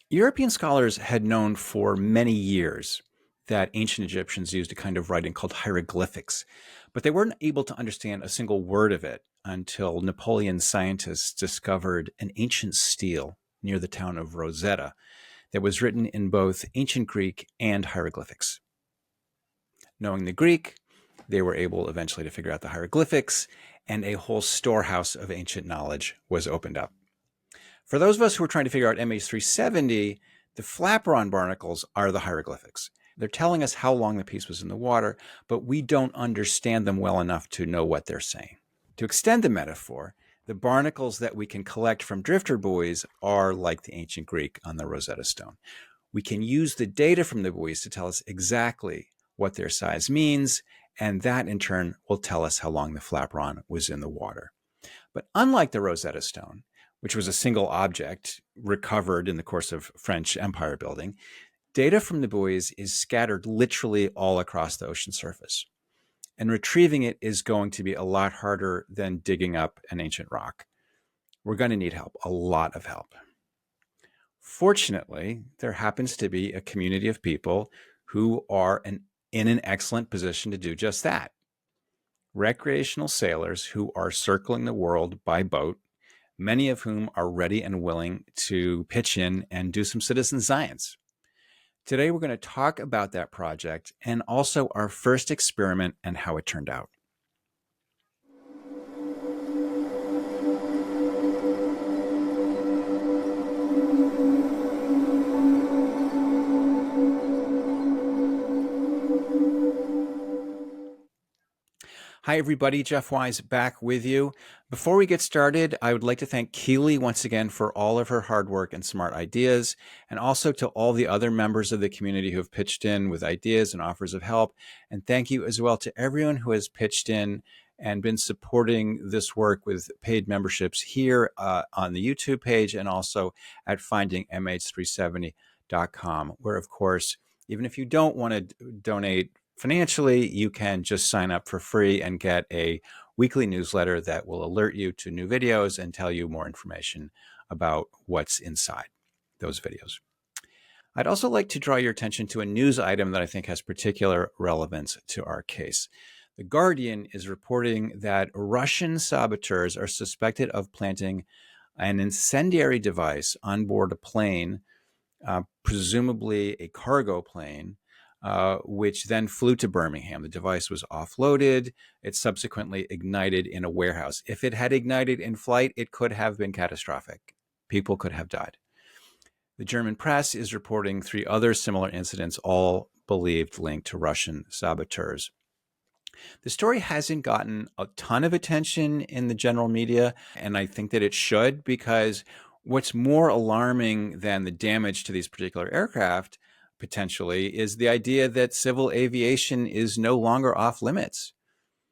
European scholars had known for many years that ancient Egyptians used a kind of writing called hieroglyphics, but they weren't able to understand a single word of it until Napoleon scientists discovered an ancient stele near the town of Rosetta that was written in both ancient Greek and hieroglyphics. Knowing the Greek, they were able eventually to figure out the hieroglyphics, and a whole storehouse of ancient knowledge was opened up. For those of us who are trying to figure out MH370, the flaperon barnacles are the hieroglyphics. They're telling us how long the piece was in the water, but we don't understand them well enough to know what they're saying. To extend the metaphor, the barnacles that we can collect from drifter buoys are like the ancient Greek on the Rosetta Stone. We can use the data from the buoys to tell us exactly what their size means, and that in turn will tell us how long the flaperon was in the water. But unlike the Rosetta Stone, which was a single object recovered in the course of French empire building, data from the buoys is scattered literally all across the ocean surface. And retrieving it is going to be a lot harder than digging up an ancient rock. We're going to need help, a lot of help. Fortunately, there happens to be a community of people who are in an excellent position to do just that. Recreational sailors who are circling the world by boat, many of whom are ready and willing to pitch in and do some citizen science. Today, we're going to talk about that project and also our first experiment and how it turned out. Hi, everybody. Jeff Wise back with you. Before we get started, I would like to thank Keely once again for all of her hard work and smart ideas, and also to all the other members of the community who have pitched in with ideas and offers of help. And thank you as well to everyone who has pitched in and been supporting this work with paid memberships here on the YouTube page and also at findingmh370.com, where, of course, even if you don't want to donate financially, you can just sign up for free and get a weekly newsletter that will alert you to new videos and tell you more information about what's inside those videos. I'd also like to draw your attention to a news item that I think has particular relevance to our case. The Guardian is reporting that Russian saboteurs are suspected of planting an incendiary device on board a plane, presumably a cargo plane, which then flew to Birmingham. The device was offloaded. It subsequently ignited in a warehouse. If it had ignited in flight, it could have been catastrophic. People could have died. The German press is reporting 3 other similar incidents, all believed linked to Russian saboteurs. The story hasn't gotten a ton of attention in the general media, and I think that it should, because what's more alarming than the damage to these particular aircraft potentially is the idea that civil aviation is no longer off limits.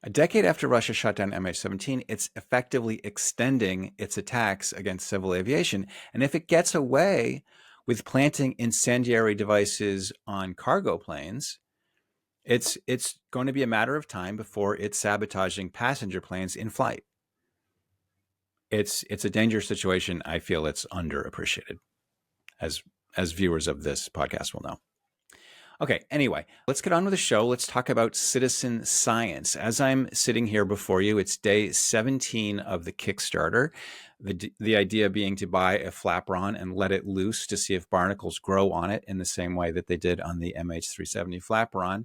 A decade after Russia shot down MH17, it's effectively extending its attacks against civil aviation. And if it gets away with planting incendiary devices on cargo planes, it's going to be a matter of time before it's sabotaging passenger planes in flight. It's a dangerous situation. I feel it's underappreciated, as viewers of this podcast will know. Okay, anyway, let's get on with the show. Let's talk about citizen science. As I'm sitting here before you, it's day 17 of the Kickstarter. The idea being to buy a flaperon and let it loose to see if barnacles grow on it in the same way that they did on the MH370 flaperon.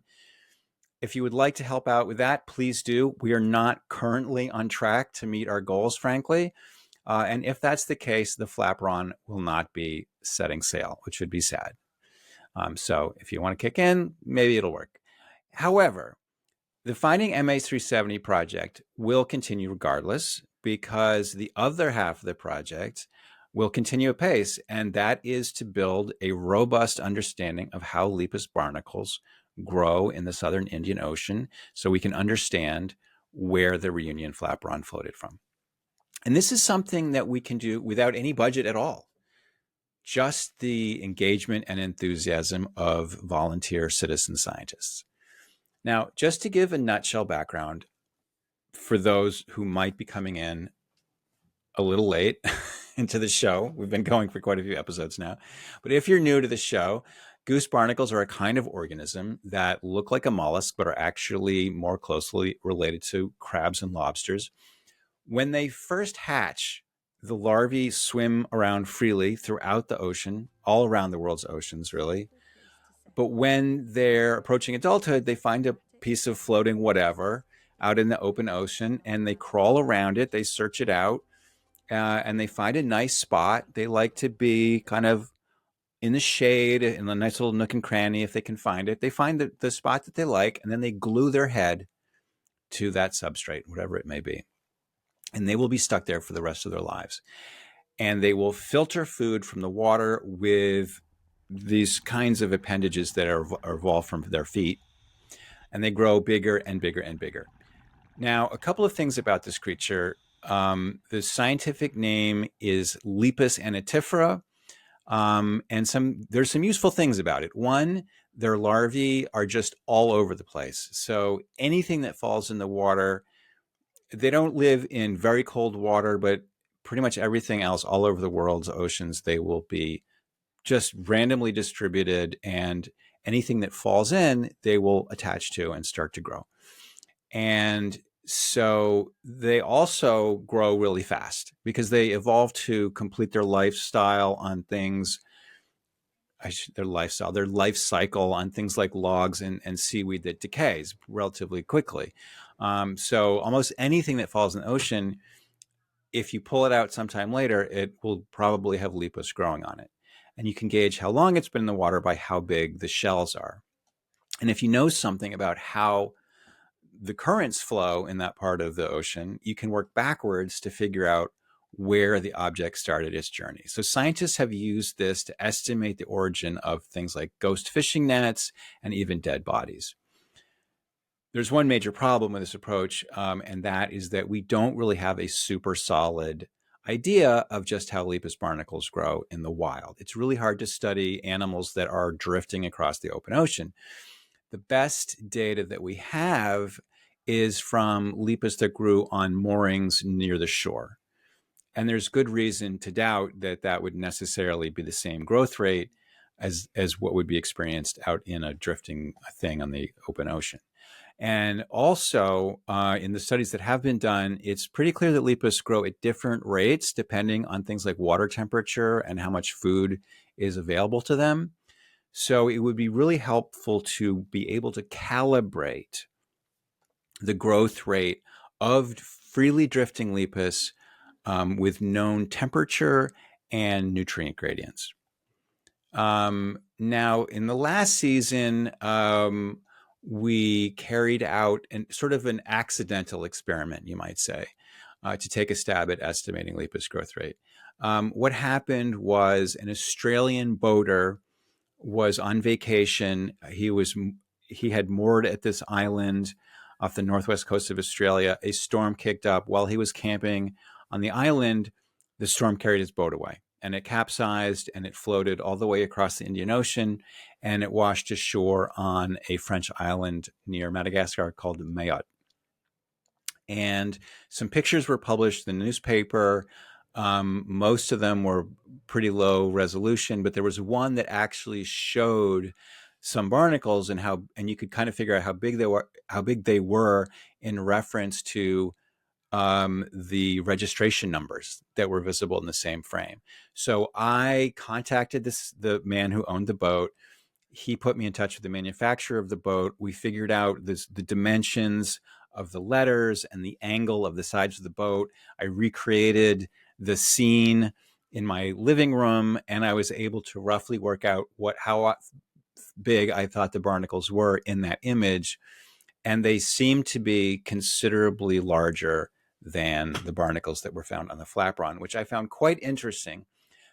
If you would like to help out with that, please do. We are not currently on track to meet our goals, frankly. And if that's the case, the flaperon will not be setting sail, which would be sad. So if you want to kick in, maybe it'll work. However, the Finding MH370 project will continue regardless, because the other half of the project will continue apace, and that is to build a robust understanding of how Lepus barnacles grow in the southern Indian Ocean so we can understand where the Reunion flaperon floated from. And this is something that we can do without any budget at all. Just the engagement and enthusiasm of volunteer citizen scientists. Now, just to give a nutshell background for those who might be coming in a little late into the show. We've been going for quite a few episodes now. But if you're new to the show, goose barnacles are a kind of organism that look like a mollusk, but are actually more closely related to crabs and lobsters. When they first hatch, the larvae swim around freely throughout the ocean, all around the world's oceans, really. But when they're approaching adulthood, they find a piece of floating whatever out in the open ocean and they crawl around it, they search it out, and they find a nice spot. They like to be kind of in the shade, in a nice little nook and cranny if they can find it. They find the spot that they like, and then they glue their head to that substrate, whatever it may be. And they will be stuck there for the rest of their lives. And they will filter food from the water with these kinds of appendages that are evolved from their feet. And they grow bigger and bigger and bigger. Now, a couple of things about this creature. The scientific name is Lepus anitifera. And there's some useful things about it. One, their larvae are just all over the place. So anything that falls in the water, they don't live in very cold water, but pretty much everything else all over the world's oceans, they will be just randomly distributed, and anything that falls in, they will attach to and start to grow. And so they also grow really fast because they evolve to complete their lifestyle on things, their life cycle on things like logs and seaweed that decays relatively quickly. So almost anything that falls in the ocean, if you pull it out sometime later, it will probably have lepus growing on it. And you can gauge how long it's been in the water by how big the shells are. And if you know something about how the currents flow in that part of the ocean, you can work backwards to figure out where the object started its journey. So scientists have used this to estimate the origin of things like ghost fishing nets and even dead bodies. There's one major problem with this approach, and that is that we don't really have a super solid idea of just how lepus barnacles grow in the wild. It's really hard to study animals that are drifting across the open ocean. The best data that we have is from lepus that grew on moorings near the shore. And there's good reason to doubt that that would necessarily be the same growth rate as what would be experienced out in a drifting thing on the open ocean. And also, in the studies that have been done, it's pretty clear that lepus grow at different rates depending on things like water temperature and how much food is available to them. So it would be really helpful to be able to calibrate the growth rate of freely drifting lepus with known temperature and nutrient gradients. Now, in the last season, we carried out sort of an accidental experiment, you might say, to take a stab at estimating lepus growth rate. What happened was an Australian boater was on vacation. He had moored at this island off the northwest coast of Australia. A storm kicked up while he was camping on the island. The storm carried his boat away, and it capsized, and it floated all the way across the Indian Ocean, and it washed ashore on a French island near Madagascar called Mayotte. And some pictures were published in the newspaper. Most of them were pretty low resolution, but there was one that actually showed some barnacles and you could kind of figure out how big they were in reference to the registration numbers that were visible in the same frame. So I contacted the man who owned the boat. He put me in touch with the manufacturer of the boat. We figured out the dimensions of the letters and the angle of the sides of the boat. I recreated the scene in my living room, and I was able to roughly work out how big I thought the barnacles were in that image. And they seemed to be considerably larger than the barnacles that were found on the flaperon, which I found quite interesting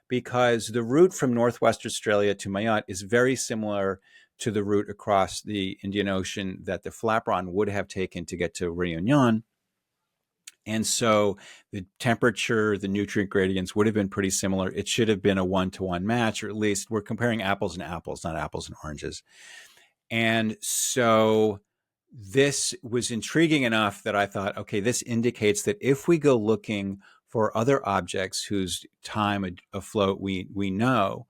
because the route from Northwest Australia to Mayotte is very similar to the route across the Indian Ocean that the flaperon would have taken to get to Réunion. And so the temperature, the nutrient gradients would have been pretty similar. It should have been a 1-to-1 match, or at least we're comparing apples and apples, not apples and oranges. And so this was intriguing enough that I thought, okay, this indicates that if we go looking for other objects whose time afloat we know,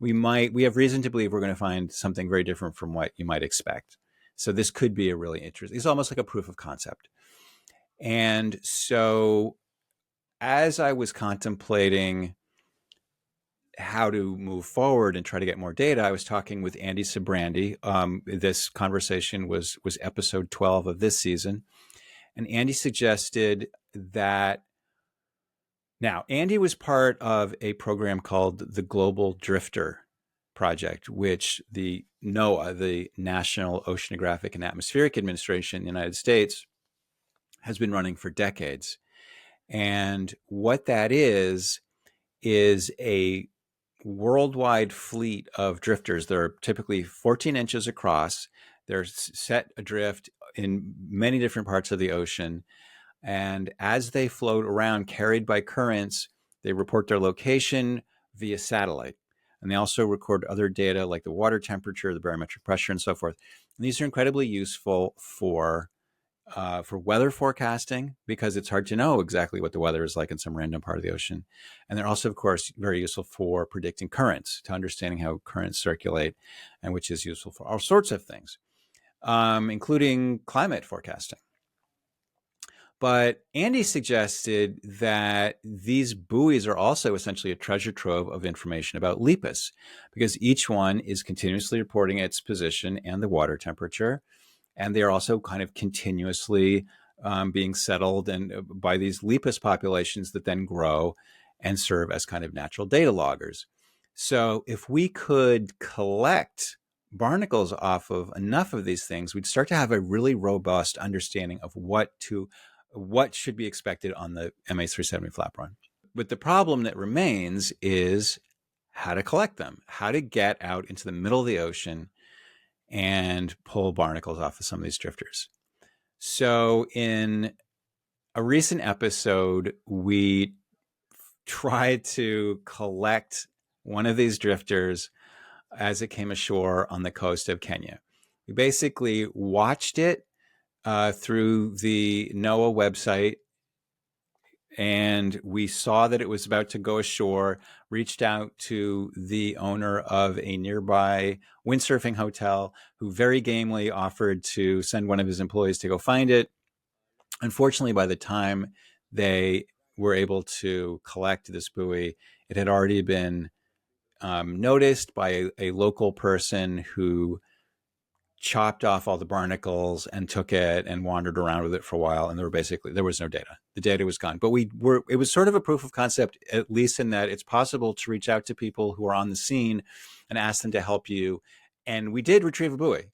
we have reason to believe we're going to find something very different from what you might expect. So this could be a really interesting, it's almost like a proof of concept. And so as I was contemplating how to move forward and try to get more data, I was talking with Andy Sabrandi. This conversation was episode 12 of this season. And Andy suggested that, now, Andy was part of a program called the Global Drifter Project, which the NOAA, the National Oceanographic and Atmospheric Administration in the United States, has been running for decades. And what that is a worldwide fleet of drifters. They're typically 14 inches across. They're set adrift in many different parts of the ocean. And as they float around, carried by currents, they report their location via satellite. And they also record other data like the water temperature, the barometric pressure, and so forth. And these are incredibly useful for weather forecasting, because it's hard to know exactly what the weather is like in some random part of the ocean. And they're also, of course, very useful for predicting currents, to understanding how currents circulate, and which is useful for all sorts of things, including climate forecasting. But Andy suggested that these buoys are also essentially a treasure trove of information about LIPUS, because each one is continuously reporting its position and the water temperature. And they are also kind of continuously being settled and by these LIPUS populations that then grow and serve as kind of natural data loggers. So if we could collect barnacles off of enough of these things, we'd start to have a really robust understanding of what should be expected on the MH370 flap run. But the problem that remains is how to collect them, how to get out into the middle of the ocean and pull barnacles off of some of these drifters. So in a recent episode, we tried to collect one of these drifters as it came ashore on the coast of Kenya. We basically watched it through the NOAA website, and we saw that it was about to go ashore, reached out to the owner of a nearby windsurfing hotel, who very gamely offered to send one of his employees to go find it. Unfortunately, by the time they were able to collect this buoy, it had already been noticed by a local person who chopped off all the barnacles and took it and wandered around with it for a while. And there was no data. The data was gone. But it was sort of a proof of concept, at least in that it's possible to reach out to people who are on the scene and ask them to help you. And we did retrieve a buoy.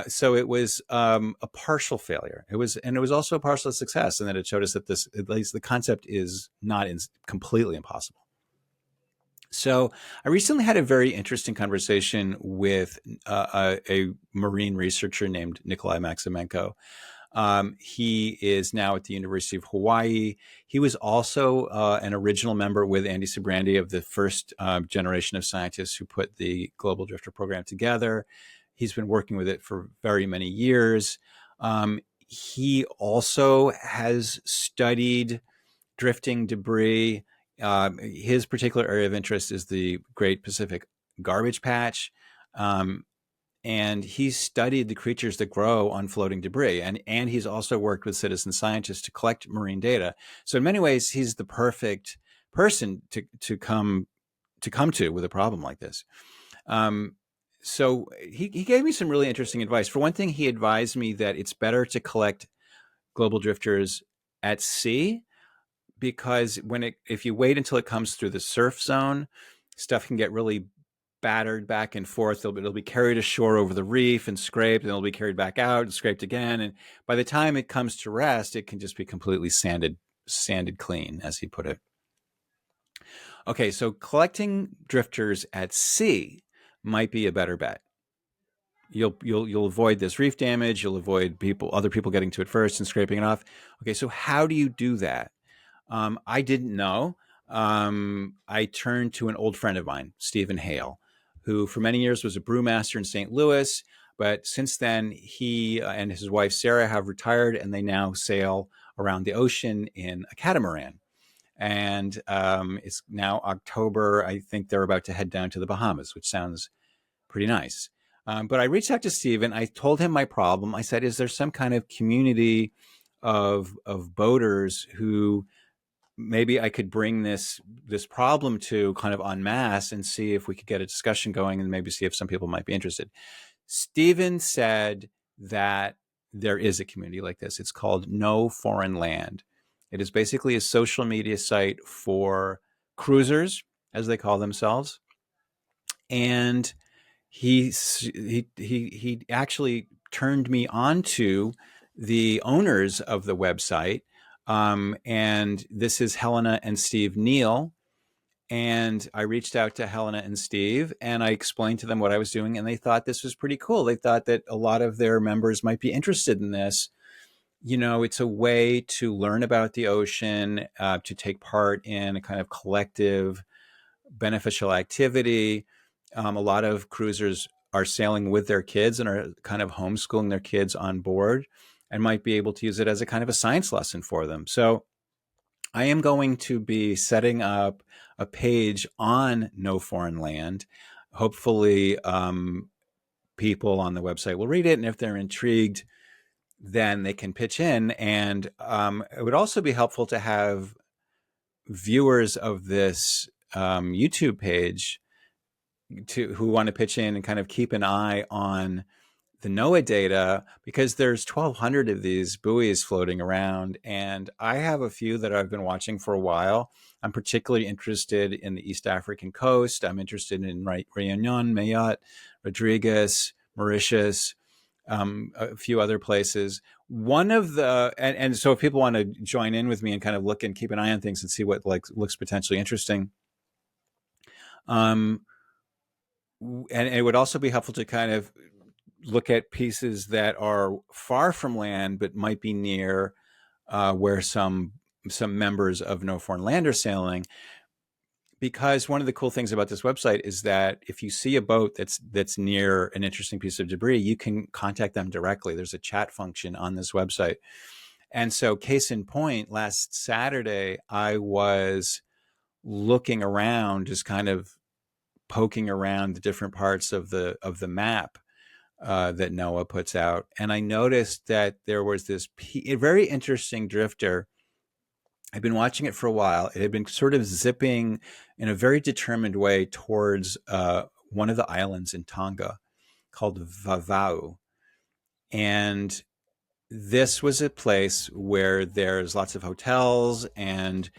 So it was a partial failure. It was also a partial success, in that it showed us that at least the concept is not completely impossible. So I recently had a very interesting conversation with a marine researcher named Nikolai Maximenko. He is now at the University of Hawaii. He was also an original member with Andy Sabrandi of the first generation of scientists who put the Global Drifter program together. He's been working with it for very many years. He also has studied drifting debris. His particular area of interest is the Great Pacific Garbage Patch. And he's studied the creatures that grow on floating debris. And he's also worked with citizen scientists to collect marine data. So in many ways, he's the perfect person to come to with a problem like this. So he gave me some really interesting advice. For one thing, he advised me that it's better to collect global drifters at sea, because if you wait until it comes through the surf zone, stuff can get really battered back and forth. It'll be carried ashore over the reef and scraped, and it'll be carried back out and scraped again. And by the time it comes to rest, it can just be completely sanded clean, as he put it. Okay, so collecting drifters at sea might be a better bet. You'll avoid this reef damage. You'll avoid other people getting to it first and scraping it off. Okay, so how do you do that? I didn't know. I turned to an old friend of mine, Stephen Hale, who for many years was a brewmaster in St. Louis. But since then, he and his wife, Sarah, have retired, and they now sail around the ocean in a catamaran. And it's now October. I think they're about to head down to the Bahamas, which sounds pretty nice. But I reached out to Steven. I told him my problem. I said, is there some kind of community of boaters who maybe I could bring this problem to kind of en masse and see if we could get a discussion going and maybe see if some people might be interested. Steven said that there is a community like this. It's called No Foreign Land. It is basically a social media site for cruisers, as they call themselves. And he actually turned me on to the owners of the website. And this is Helena and Steve Neal. And I reached out to Helena and Steve and I explained to them what I was doing. And they thought this was pretty cool. They thought that a lot of their members might be interested in this. You know, it's a way to learn about the ocean, to take part in a kind of collective beneficial activity. A lot of cruisers are sailing with their kids and are kind of homeschooling their kids on board and might be able to use it as a kind of a science lesson for them. So I am going to be setting up a page on No Foreign Land. Hopefully, people on the website will read it, and if they're intrigued, then they can pitch in. And it would also be helpful to have viewers of this YouTube page who want to pitch in and kind of keep an eye on the NOAA data, because there's 1,200 of these buoys floating around. And I have a few that I've been watching for a while. I'm particularly interested in the East African coast. I'm interested in Réunion, Mayotte, Rodriguez, Mauritius, a few other places. One of the, and so if people want to join in with me and kind of look and keep an eye on things and see what looks potentially interesting, and it would also be helpful to kind of look at pieces that are far from land but might be near where some members of No Foreign Land are sailing. Because one of the cool things about this website is that if you see a boat that's near an interesting piece of debris, you can contact them directly. There's a chat function on this website. And so case in point, last Saturday, I was looking around, just kind of poking around the different parts of the map that NOAA puts out. And I noticed that there was this a very interesting drifter. I've been watching it for a while. It had been sort of zipping in a very determined way towards one of the islands in Tonga called Vavau. And this was a place where there's lots of hotels and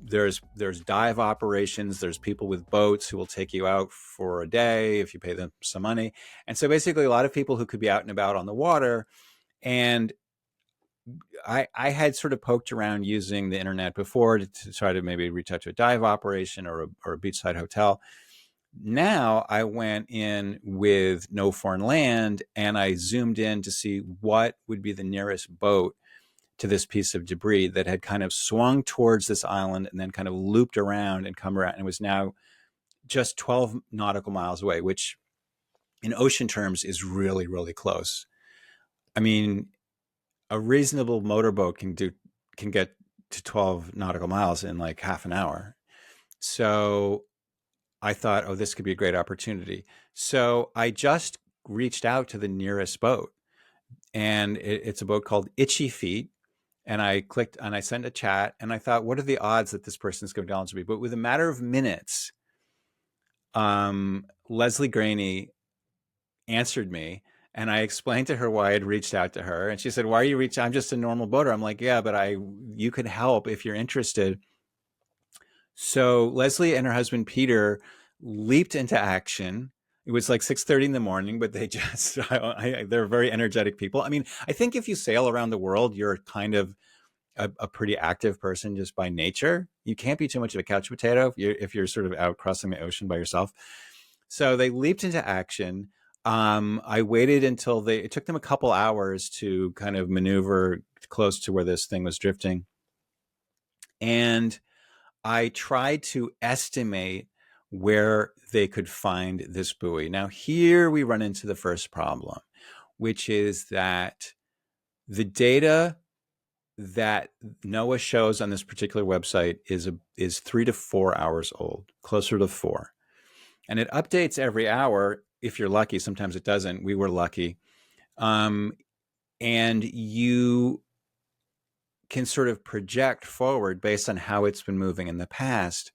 there's dive operations. There's people with boats who will take you out for a day if you pay them some money. And so basically a lot of people who could be out and about on the water. And I had sort of poked around using the internet before to try to maybe reach out to a dive operation or a beachside hotel. Now I went in with No Foreign Land and I zoomed in to see what would be the nearest boat to this piece of debris that had kind of swung towards this island and then kind of looped around and come around and was now just 12 nautical miles away, which in ocean terms is really, really close. I mean, a reasonable motorboat can get to 12 nautical miles in like half an hour. So I thought, oh, this could be a great opportunity. So I just reached out to the nearest boat, and it's a boat called Itchy Feet. And I clicked and I sent a chat and I thought, what are the odds that this person is going to challenge me? But with a matter of minutes, Leslie Graney answered me and I explained to her why I had reached out to her. And she said, why are you reaching? I'm just a normal boater. I'm like, yeah, but you could help if you're interested. So Leslie and her husband, Peter, leaped into action. It was like 6:30 in the morning, but they just, they're very energetic people. I mean, I think if you sail around the world, you're kind of a pretty active person just by nature. You can't be too much of a couch potato if you're sort of out crossing the ocean by yourself. So they leaped into action. I waited until it took them a couple hours to kind of maneuver close to where this thing was drifting. And I tried to estimate where they could find this buoy. Now, here we run into the first problem, which is that the data that NOAA shows on this particular website is 3 to 4 hours old, closer to 4. And it updates every hour if you're lucky. Sometimes it doesn't. We were lucky. And you can sort of project forward based on how it's been moving in the past.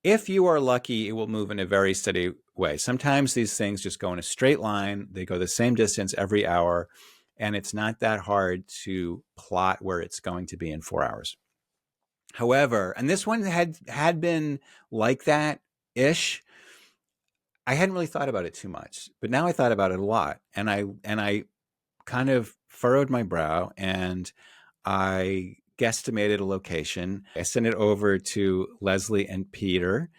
If you are lucky, it will move in a very steady way. Sometimes these things just go in a straight line. They go the same distance every hour, and it's not that hard to plot where it's going to be in 4 hours. However, and this one had been like that ish. I hadn't really thought about it too much, but now I thought about it a lot, and I kind of furrowed my brow, and I guesstimated a location. I sent it over to Leslie and Peter,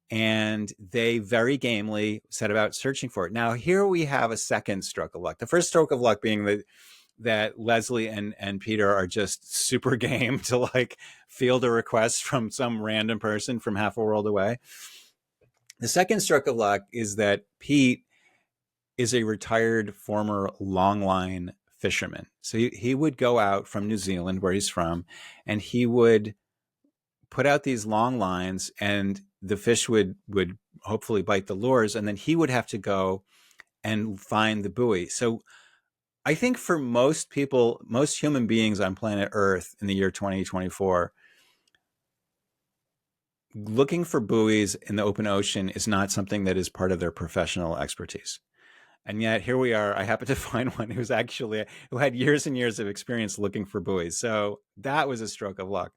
and they very gamely set about searching for it. Now, here we have a second stroke of luck. The first stroke of luck being that Leslie and Peter are just super game to like field a request from some random person from half a world away. The second stroke of luck is that Pete is a retired former longline fisherman. So he would go out from New Zealand, where he's from, and he would put out these long lines, and the fish would hopefully bite the lures, and then he would have to go and find the buoy. So I think for most people, most human beings on planet Earth in the year 2024, looking for buoys in the open ocean is not something that is part of their professional expertise. And yet here we are. I happened to find one who had years and years of experience looking for buoys. So that was a stroke of luck.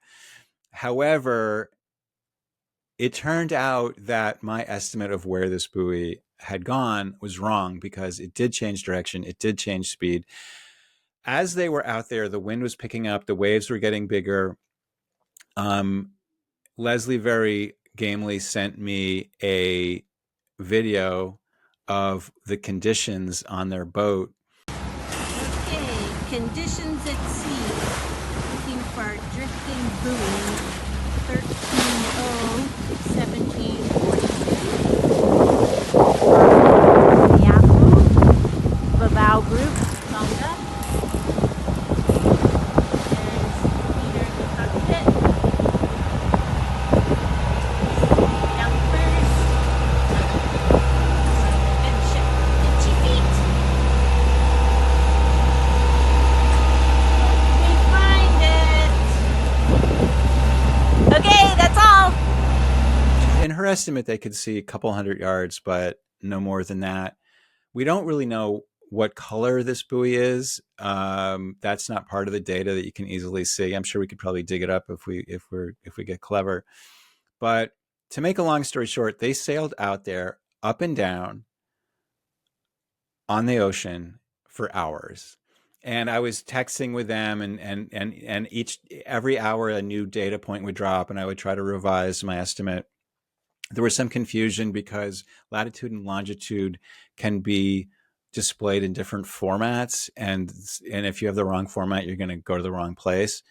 However, it turned out that my estimate of where this buoy had gone was wrong, because it did change direction. It did change speed. As they were out there, the wind was picking up, the waves were getting bigger. Leslie very gamely sent me a video of the conditions on their boat. Okay, conditions at sea. Looking for our drifting buoy, 13/0/1742. Yahoo, Babao Group, Tonga. There's Peter in the cockpit. Jumpers. Good ship. Itchy feet. We find it. Okay, that's all. In her estimate, they could see a couple 100 yards, but no more than that. We don't really know what color this buoy is. That's not part of the data that you can easily see. I'm sure we could probably dig it up if we get clever. But to make a long story short, they sailed out there up and down on the ocean for hours. And I was texting with them, and every hour a new data point would drop, and I would try to revise my estimate. There was some confusion because latitude and longitude can be displayed in different formats, and if you have the wrong format, you're going to go to the wrong place.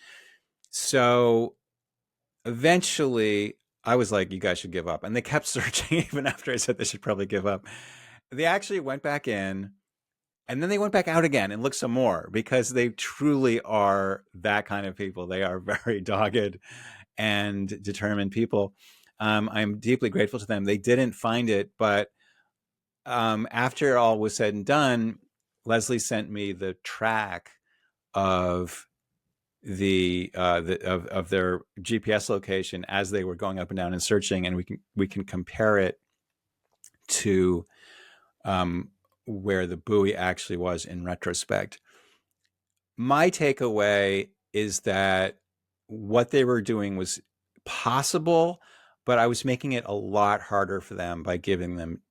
So eventually I was like, you guys should give up. And they kept searching even after I said they should probably give up. They actually went back in, and then they went back out again and looked some more, because they truly are that kind of people. They are very dogged and determined people. I'm deeply grateful to them. They didn't find it, but after all was said and done, Leslie sent me the track of of their GPS location as they were going up and down and searching, and we can compare it to where the buoy actually was in retrospect. My takeaway is that what they were doing was possible, but I was making it a lot harder for them by giving them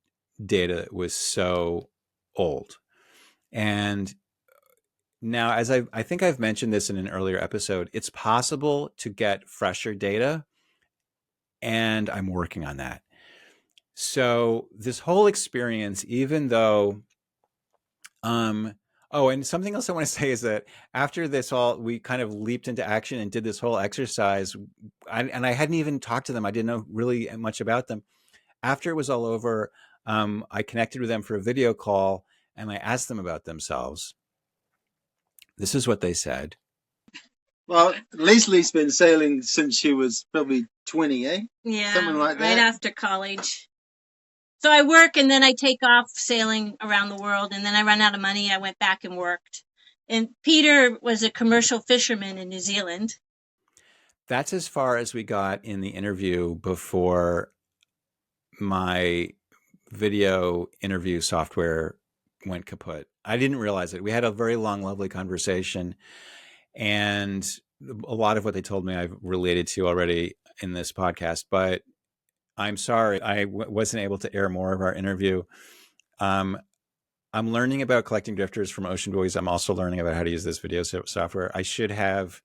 data that was so old. And now, as I think I've mentioned this in an earlier episode, it's possible to get fresher data, and I'm working on that. So this whole experience, even though, oh, and something else I want to say is that after this all, we kind of leaped into action and did this whole exercise, and I hadn't even talked to them. I didn't know really much about them. After it was all over, I connected with them for a video call, and I asked them about themselves. This is what they said. Well, Leslie's been sailing since she was probably 20, eh? Yeah, Something like right that. after college. So I work and then I take off sailing around the world, and then I run out of money. I went back and worked. And Peter was a commercial fisherman in New Zealand. That's as far as we got in the interview before my video interview software went kaput. I didn't realize it. We had a very long, lovely conversation, and a lot of what they told me I've related to already in this podcast. But I'm sorry I wasn't able to air more of our interview. Um, I'm learning about collecting drifters from Ocean Buoys. I'm also learning about how to use this video software. I should have,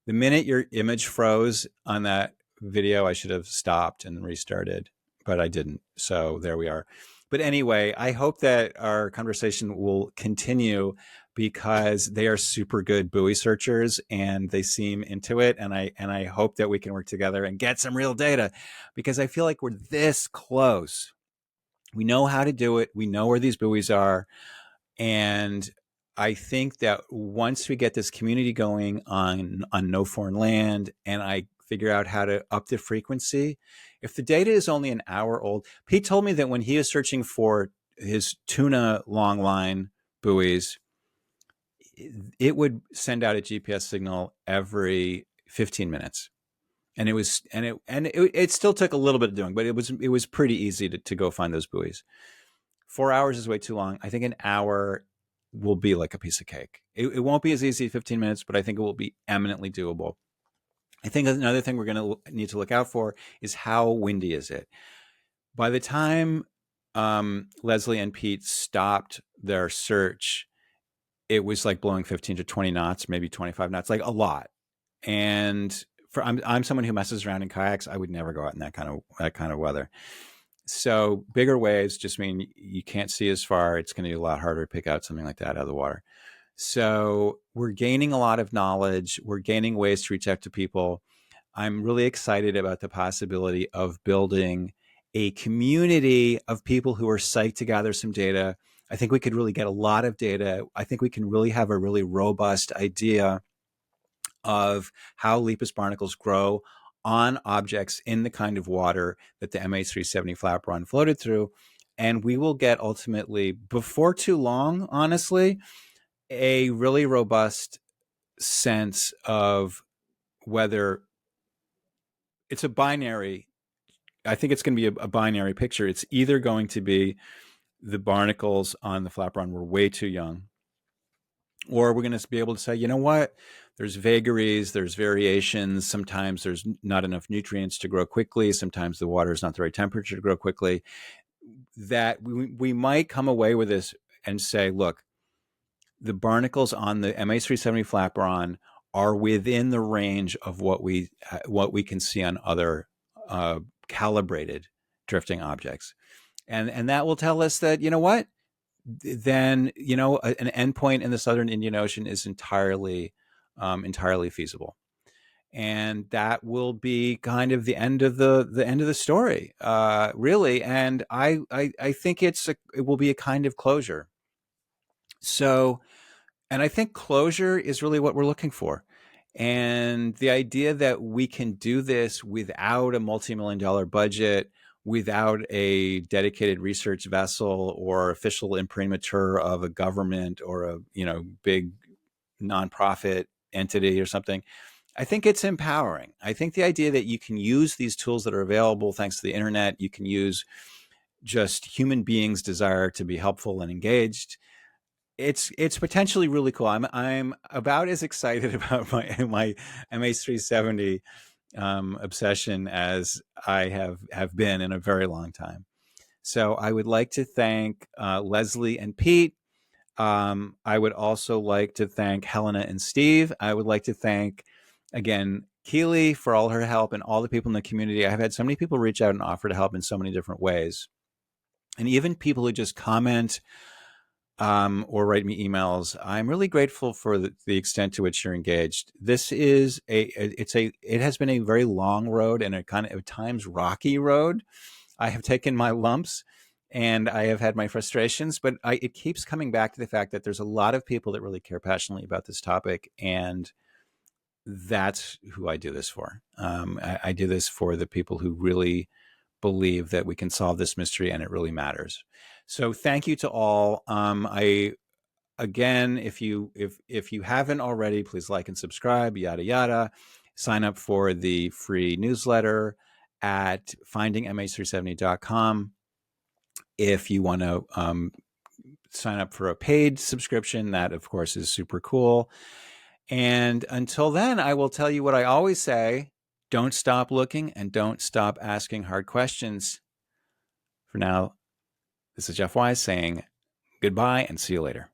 the minute your image froze on that video, I should have stopped and restarted, but I didn't. So there we are. But anyway, I hope that our conversation will continue because they are super good buoy searchers and they seem into it. And I hope that we can work together and get some real data, because I feel like we're this close. We know how to do it. We know where these buoys are. And I think that once we get this community going on no foreign land, and I figure out how to up the frequency, if the data is only an hour old, Pete told me that when he is searching for his tuna long line buoys, it would send out a GPS signal every 15 minutes. And it still took a little bit of doing, but it was pretty easy to go find those buoys. 4 hours is way too long. I think an hour will be like a piece of cake. It won't be as easy as 15 minutes, but I think it will be eminently doable. I think another thing we're going to need to look out for is how windy is it. By the time Leslie and Pete stopped their search, it was like blowing 15 to 20 knots, maybe 25 knots, like a lot. And I'm someone who messes around in kayaks. I would never go out in that kind of weather. So bigger waves just mean you can't see as far. It's going to be a lot harder to pick out something like that out of the water. So we're gaining a lot of knowledge. We're gaining ways to reach out to people. I'm really excited about the possibility of building a community of people who are psyched to gather some data. I think we could really get a lot of data. I think we can really have a really robust idea of how Lepus barnacles grow on objects in the kind of water that the MH370 flatbron floated through. And we will get ultimately, before too long, honestly, a really robust sense of whether it's a binary. I think it's going to be a binary picture. It's either going to be the barnacles on the flatbron were way too young, or we're going to be able to say, you know what, there's vagaries, there's variations. Sometimes there's not enough nutrients to grow quickly. Sometimes the water is not the right temperature to grow quickly. That we might come away with this and say, look, the barnacles on the MH370 flatbron are within the range of what we can see on other calibrated drifting objects. And that will tell us that, you know what, then, you know, an endpoint in the southern Indian Ocean is entirely feasible. And that will be kind of the end of the story, really. And I think it will be a kind of closure. So, and I think closure is really what we're looking for. And the idea that we can do this without a multi-million-dollar budget, without a dedicated research vessel or official imprimatur of a government or a, you know, big nonprofit entity or something, I think it's empowering. I think the idea that you can use these tools that are available thanks to the internet, you can use just human beings' desire to be helpful and engaged. It's potentially really cool. I'm about as excited about my MH370 obsession as I have been in a very long time. So I would like to thank Leslie and Pete. I would also like to thank Helena and Steve. I would like to thank, again, Keely for all her help and all the people in the community. I've had so many people reach out and offer to help in so many different ways. And even people who just comment or write me emails. I'm really grateful for the extent to which you're engaged. This is it has been a very long road and a kind of at times rocky road. I have taken my lumps and I have had my frustrations, but it keeps coming back to the fact that there's a lot of people that really care passionately about this topic, and that's who I do this for. I do this for the people who really believe that we can solve this mystery and it really matters. So thank you to all. Again, if you haven't already, please like and subscribe, yada yada. Sign up for the free newsletter at findingmh370.com. If you want to sign up for a paid subscription, that of course is super cool. And until then, I will tell you what I always say: don't stop looking and don't stop asking hard questions. For now, this is Jeff Wise saying goodbye and see you later.